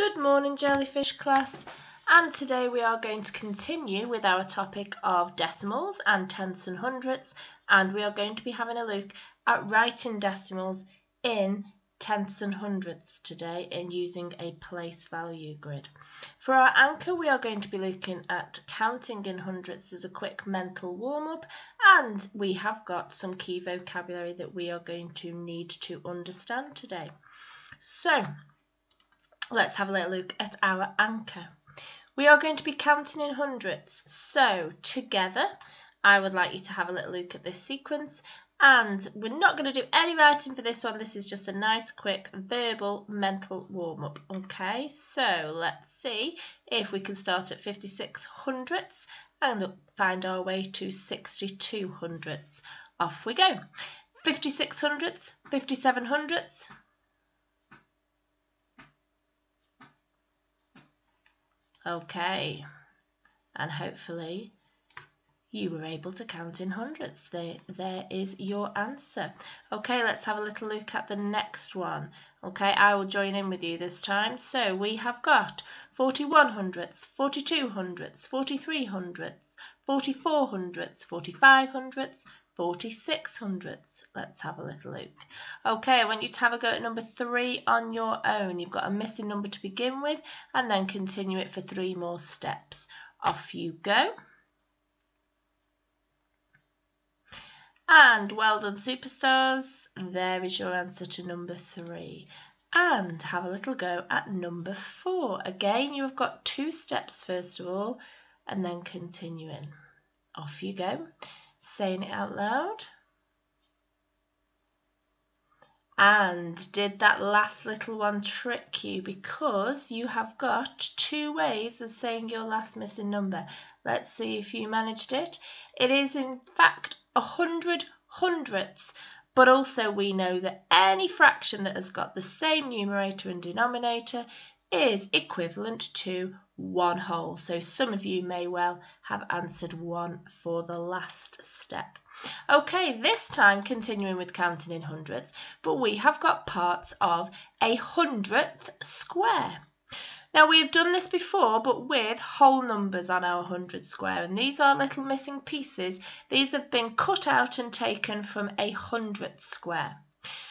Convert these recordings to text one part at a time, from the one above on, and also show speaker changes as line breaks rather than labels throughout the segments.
Good morning, Jellyfish class, and today we are going to continue with our topic of decimals and tenths and hundredths, and we are going to be having a look at writing decimals in tenths and hundredths today and using a place value grid. For our anchor, we are going to be looking at counting in hundredths as a quick mental warm-up, and we have got some key vocabulary that we are going to need to understand today. So let's have a little look at our anchor. We are going to be counting in hundredths. So together, I would like you to have a little look at this sequence. And we're not going to do any writing for this one. This is just a nice, quick, verbal, mental warm-up. Okay, so let's see if we can start at 56 hundredths and find our way to 62 hundredths. Off we go. 56 hundredths, 57 hundredths. Okay, and hopefully you were able to count in hundredths. There is your answer. Okay, let's have a little look at the next one. Okay, I will join in with you this time. So we have got 41 hundredths, 42 hundredths, 43 hundredths, 44 hundredths, 45 hundredths, 46 hundredths. Let's have a little look. Okay, I want you to have a go at number 3 on your own. You've got a missing number to begin with and then continue it for 3 more steps. Off you go. And well done, superstars. There is your answer to number 3. And have a little go at number 4. Again, you have got 2 steps first of all and then continuing. Off you go. Saying it out loud. And did that last little one trick you? Because you have got 2 ways of saying your last missing number. Let's see if you managed it. It is in fact 100 hundredths, but also we know that any fraction that has got the same numerator and denominator is equivalent to 1 whole. So some of you may well have answered 1 for the last step. Okay, this time continuing with counting in hundredths, but we have got parts of a hundredth square. Now we've done this before, but with whole numbers on our 100 square, and these are little missing pieces. These have been cut out and taken from a hundredth square.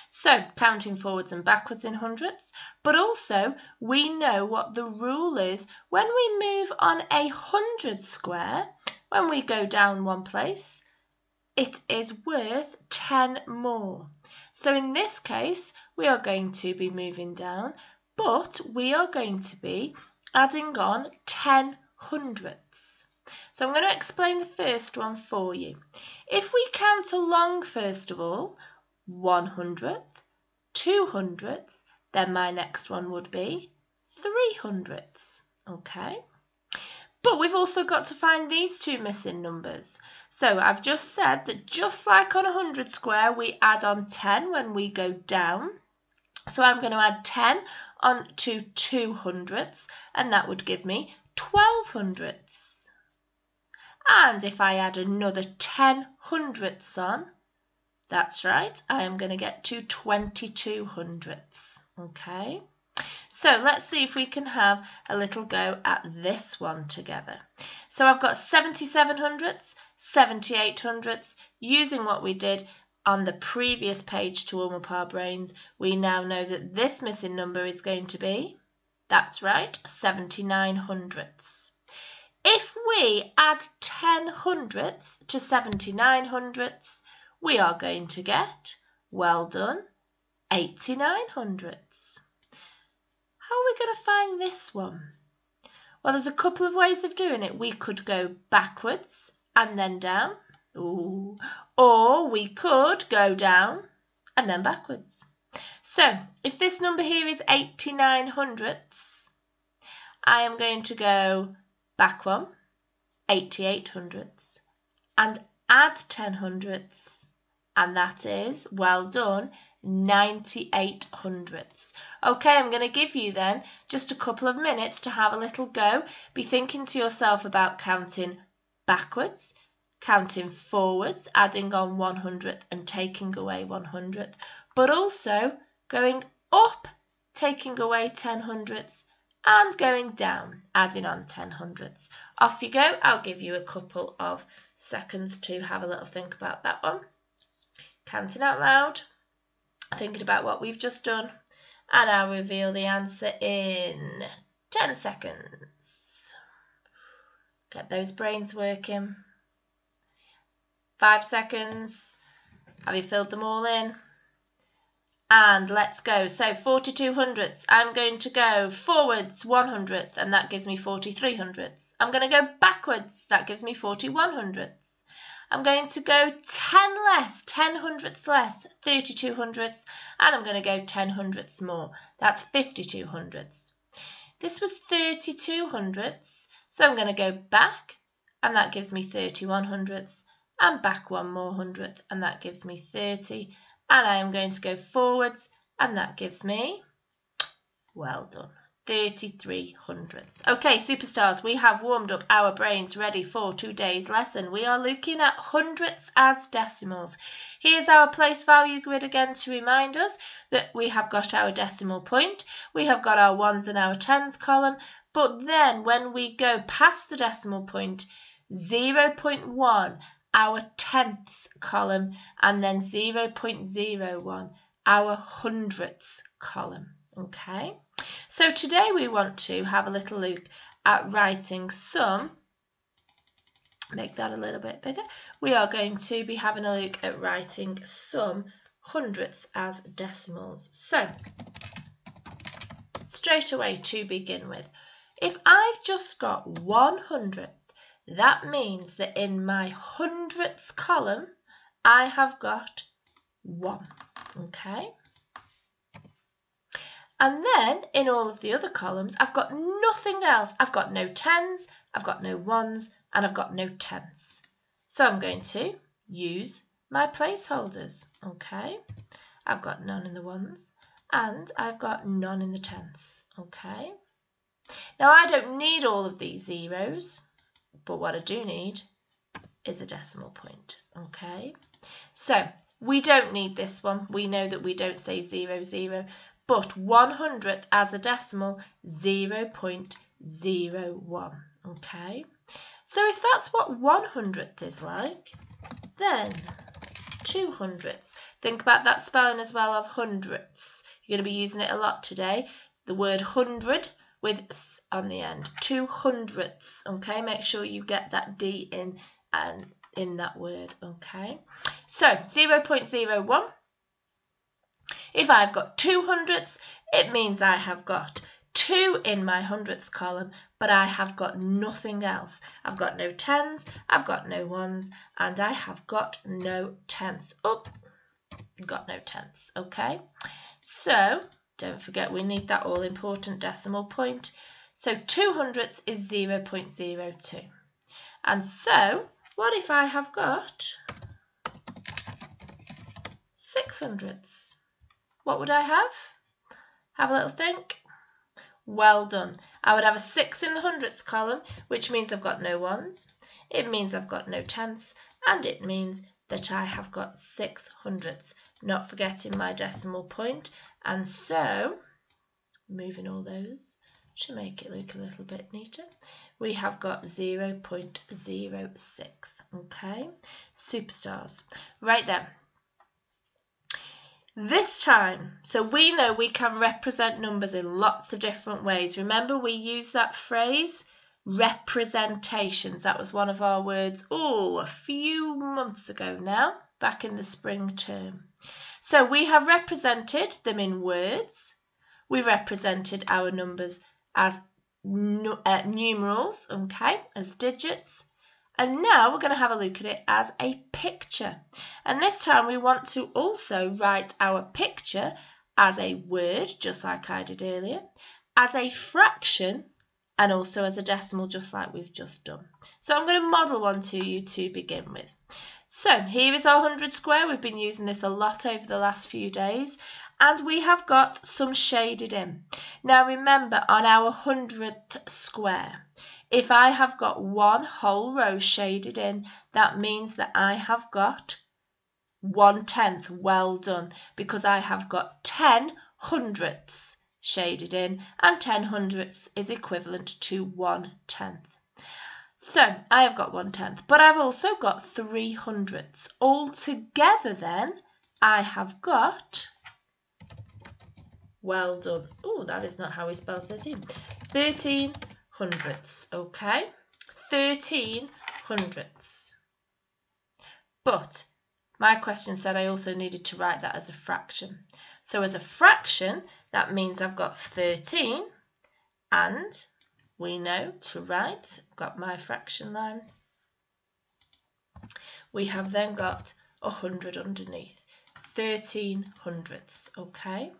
So counting forwards and backwards in hundredths, but also we know what the rule is when we move on a 100 square. When we go down 1 place, it is worth 10 more. So in this case, we are going to be moving down, but we are going to be adding on 10 hundredths. So I'm going to explain the first one for you. If we count along first of all, 1 hundredth, 2 hundredths, then my next one would be 3 hundredths. Okay, but we've also got to find these 2 missing numbers. So I've just said that just like on a 100 square, we add on 10 when we go down. So I'm going to add 10 on to 2 hundredths, and that would give me 12 hundredths. And if I add another 10 hundredths on, that's right, I am going to get to 22 hundredths. Okay, so let's see if we can have a little go at this one together. So I've got 77 hundredths, 78 hundredths. Using what we did on the previous page to warm up our brains, we now know that this missing number is going to be, that's right, 79 hundredths. If we add 10 hundredths to 79 hundredths, we are going to get, well done, 89 hundredths. How are we going to find this one? Well, there's a couple of ways of doing it. We could go backwards and then down. Ooh. Or we could go down and then backwards. So if this number here is 89 hundredths, I am going to go back 1, 88 hundredths, and add 10 hundredths, and that is, well done, 98 hundredths. Okay, I'm going to give you then just a couple of minutes to have a little go. Be thinking to yourself about counting backwards, counting forwards, adding on 100th and taking away 100th, but also going up, taking away 10 hundredths, and going down, adding on 10 hundredths. Off you go. I'll give you a couple of seconds to have a little think about that one. Counting out loud, thinking about what we've just done, and I'll reveal the answer in 10 seconds. Get those brains working. 5 seconds. Have you filled them all in? And let's go. So 42 hundredths. I'm going to go forwards 1 hundredth, and that gives me 43 hundredths. I'm going to go backwards. That gives me 41 hundredths. I'm going to go 10 less, 10 hundredths less, 32 hundredths, and I'm going to go 10 hundredths more. That's 52 hundredths. This was 32 hundredths, so I'm going to go back, and that gives me 31 hundredths, and back 1 more hundredth, and that gives me 30. And I am going to go forwards, and that gives me, well done, 33 hundredths. Okay, superstars, we have warmed up our brains ready for today's lesson. We are looking at hundredths as decimals. Here's our place value grid again to remind us that we have got our decimal point, we have got our ones and our tens column, but then when we go past the decimal point, 0.1, our tenths column, and then 0.01, our hundredths column. Okay, so today we want to have a little look at writing some, make that a little bit bigger, we are going to be having a look at writing some hundredths as decimals. So, straight away to begin with, if I've just got 100th, that means that in my hundredths column, I have got 1, okay? And then in all of the other columns, I've got nothing else. I've got no tens, I've got no ones, and I've got no tenths. So I'm going to use my placeholders, okay? I've got none in the ones, and I've got none in the tenths, okay? Now I don't need all of these zeros, but what I do need is a decimal point, okay? So we don't need this one. We know that we don't say 0, 0, but 100th as a decimal, 0.01, okay? So if that's what 100th is like, then 200ths. Think about that spelling as well of hundredths. You're going to be using it a lot today. The word hundred with th on the end. 200ths, okay? Make sure you get that D in and in that word, okay? So 0.01. If I've got 200ths, it means I have got 2 in my hundredths column, but I have got nothing else. I've got no tens, I've got no ones, and I have got no tenths. Oh, got no tenths, okay? So don't forget we need that all important decimal point. So 200ths is 0.02. And so what if I have got 600ths? What would I have? Have a little think. Well done. I would have a 6 in the hundredths column, which means I've got no ones. It means I've got no tenths, and it means that I have got 6 hundredths, not forgetting my decimal point. And so, moving all those to make it look a little bit neater, we have got 0.06, okay? Superstars. Right then. This time, so we know we can represent numbers in lots of different ways. Remember we used that phrase, representations. That was one of our words, a few months ago now, back in the spring term. So we have represented them in words. We represented our numbers as numerals, okay, as digits. And now we're going to have a look at it as a picture. And this time we want to also write our picture as a word, just like I did earlier, as a fraction, and also as a decimal, just like we've just done. So I'm going to model one to you to begin with. So here is our 100 square. We've been using this a lot over the last few days. And we have got some shaded in. Now remember, on our 100th square, if I have got one whole row shaded in, that means that I have got 1/10. Well done, because I have got 10 hundredths shaded in, and 10 hundredths is equivalent to 1/10. So I have got 1/10, but I've also got 3 hundredths. Altogether then, I have got, well done. Oh, that is not how we spell 13. 13 hundredths, okay? 13 hundredths. But my question said I also needed to write that as a fraction. So as a fraction, that means I've got 13, and we know to write, got my fraction line, we have then got 100 underneath, 13 hundredths, okay?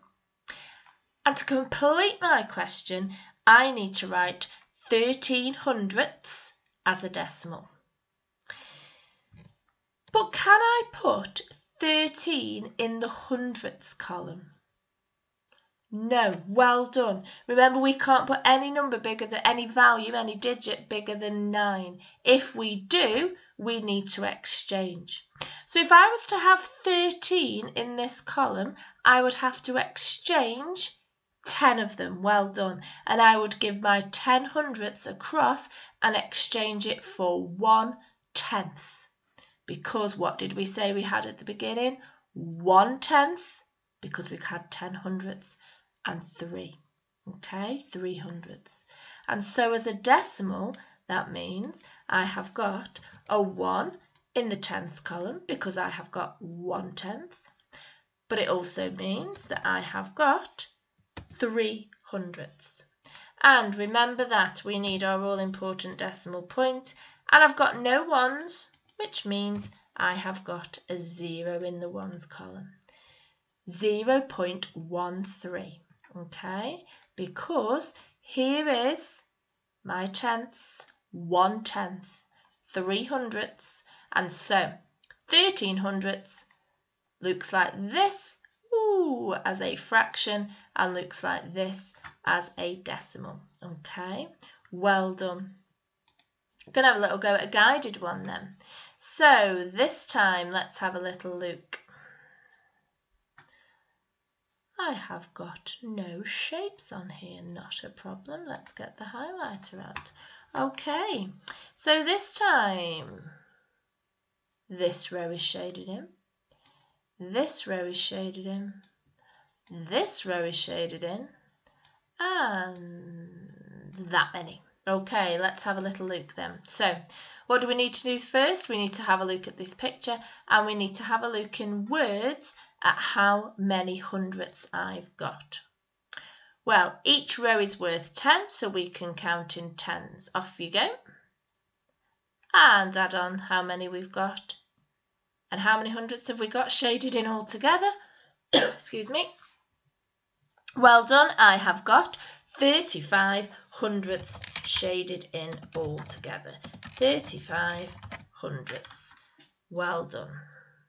And to complete my question, I need to write 13 hundredths as a decimal. But can I put 13 in the hundredths column? No, well done. Remember, we can't put any number bigger than, any value, any digit bigger than 9. If we do, we need to exchange. So if I was to have 13 in this column, I would have to exchange 10 of them, well done. And I would give my 10 hundredths across and exchange it for 1/10. Because what did we say we had at the beginning? 1/10, because we had 10 hundredths. And 3, okay, 3 hundredths. And so as a decimal, that means I have got a 1 in the tenths column because I have got 1/10, but it also means that I have got 3 hundredths. And remember that we need our all-important decimal point, and I've got no ones, which means I have got a 0 in the ones column. 0.13. Okay, because here is my tenths, 1/10, 3 hundredths, and so 13 hundredths looks like this, ooh, as a fraction, and looks like this as a decimal. Okay, well done. I'm going to have a little go at a guided one then. So this time, let's have a little look. I have got no shapes on here, not a problem. Let's get the highlighter out. Okay, so this time, this row is shaded in, this row is shaded in, this row is shaded in, and that many. Okay, let's have a little look then. So, what do we need to do first? We need to have a look at this picture, and we need to have a look in words at how many hundredths I've got. Well, each row is worth 10, so we can count in tens. Off you go. And add on how many we've got. And how many hundredths have we got shaded in all together? Excuse me. Well done, I have got 35 hundredths shaded in all together. 35 hundredths. Well done.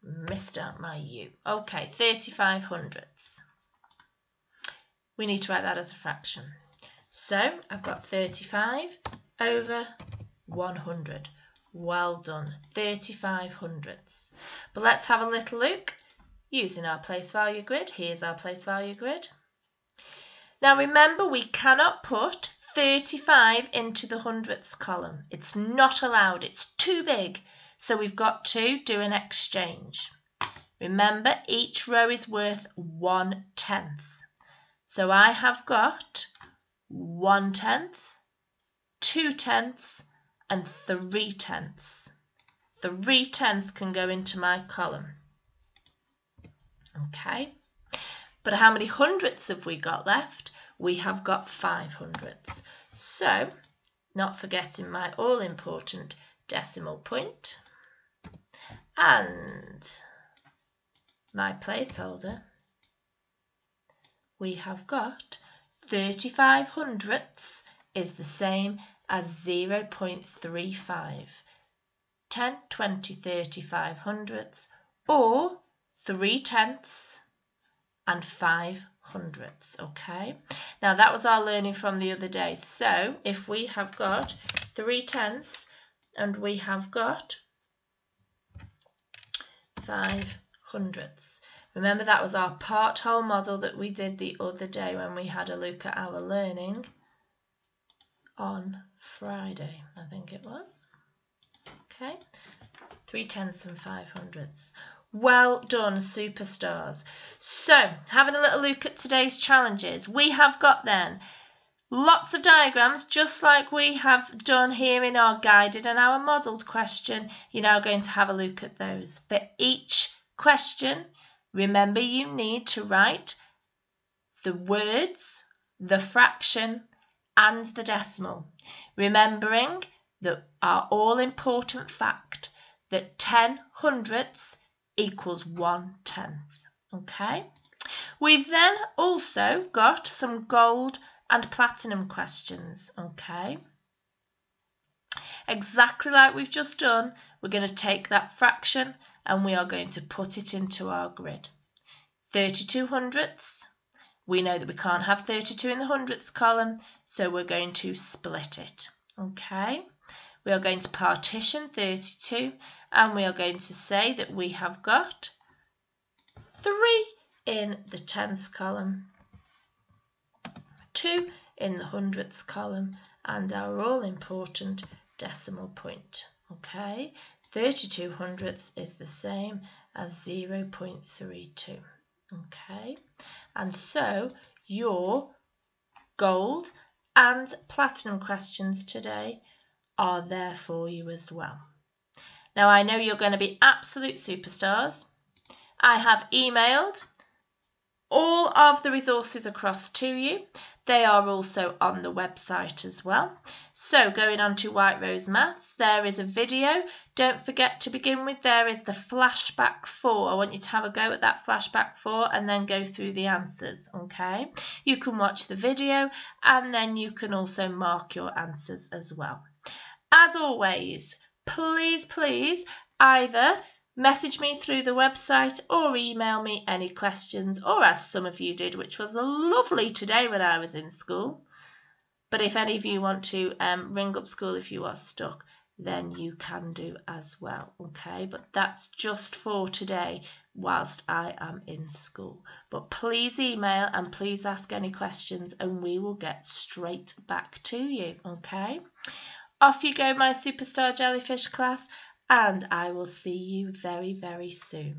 Missed out my U. Okay, 35 hundredths. We need to write that as a fraction. So I've got 35 over 100. Well done, 35 hundredths. But let's have a little look using our place value grid. Here's our place value grid. Now remember, we cannot put 35 into the hundredths column. It's not allowed, it's too big. So we've got to do an exchange. Remember, each row is worth 1/10. So I have got 1/10, 2/10, and 3/10. 3/10 can go into my column. Okay, but how many hundredths have we got left? We have got 5 hundredths. So, not forgetting my all-important decimal point and my placeholder, we have got 35 hundredths is the same as 0.35. 10, 20, 35 hundredths, or 3/10 and 5 hundredths, okay? Now that was our learning from the other day. So if we have got 3/10 and we have got 5 hundredths, Remember, that was our part whole model that we did the other day when we had a look at our learning on Friday, I think it was. Okay, 3/10 and 500ths. Well done, superstars. So, having a little look at today's challenges, we have got then lots of diagrams, just like we have done here in our guided and our modelled question. You're now going to have a look at those. For each question, remember you need to write the words, the fraction, and the decimal. Remembering that our all-important fact that 10 hundredths equals 1/10. Okay? We've then also got some gold and platinum questions. Okay? Exactly like we've just done, we're going to take that fraction and we are going to put it into our grid. 32 hundredths. We know that we can't have 32 in the hundredths column, so we're going to split it. Okay? We are going to partition 32 and we are going to say that we have got 3 in the tenths column, 2 in the hundredths column, and our all-important decimal point. Okay? 32 hundredths is the same as 0.32. Okay? And so your gold and platinum questions today are there for you as well. Now, I know you're going to be absolute superstars. I have emailed all of the resources across to you. They are also on the website as well. So going on to White Rose Maths, there is a video. Don't forget to begin with, there is the flashback 4. I want you to have a go at that flashback 4 and then go through the answers, okay? You can watch the video and then you can also mark your answers as well. As always, please, please either message me through the website or email me any questions, or as some of you did, which was lovely today when I was in school. But if any of you want to ring up school if you are stuck, then you can do as well, okay? But that's just for today whilst I am in school. But please email and please ask any questions and we will get straight back to you, okay? Off you go, my superstar jellyfish class, and I will see you very, very soon.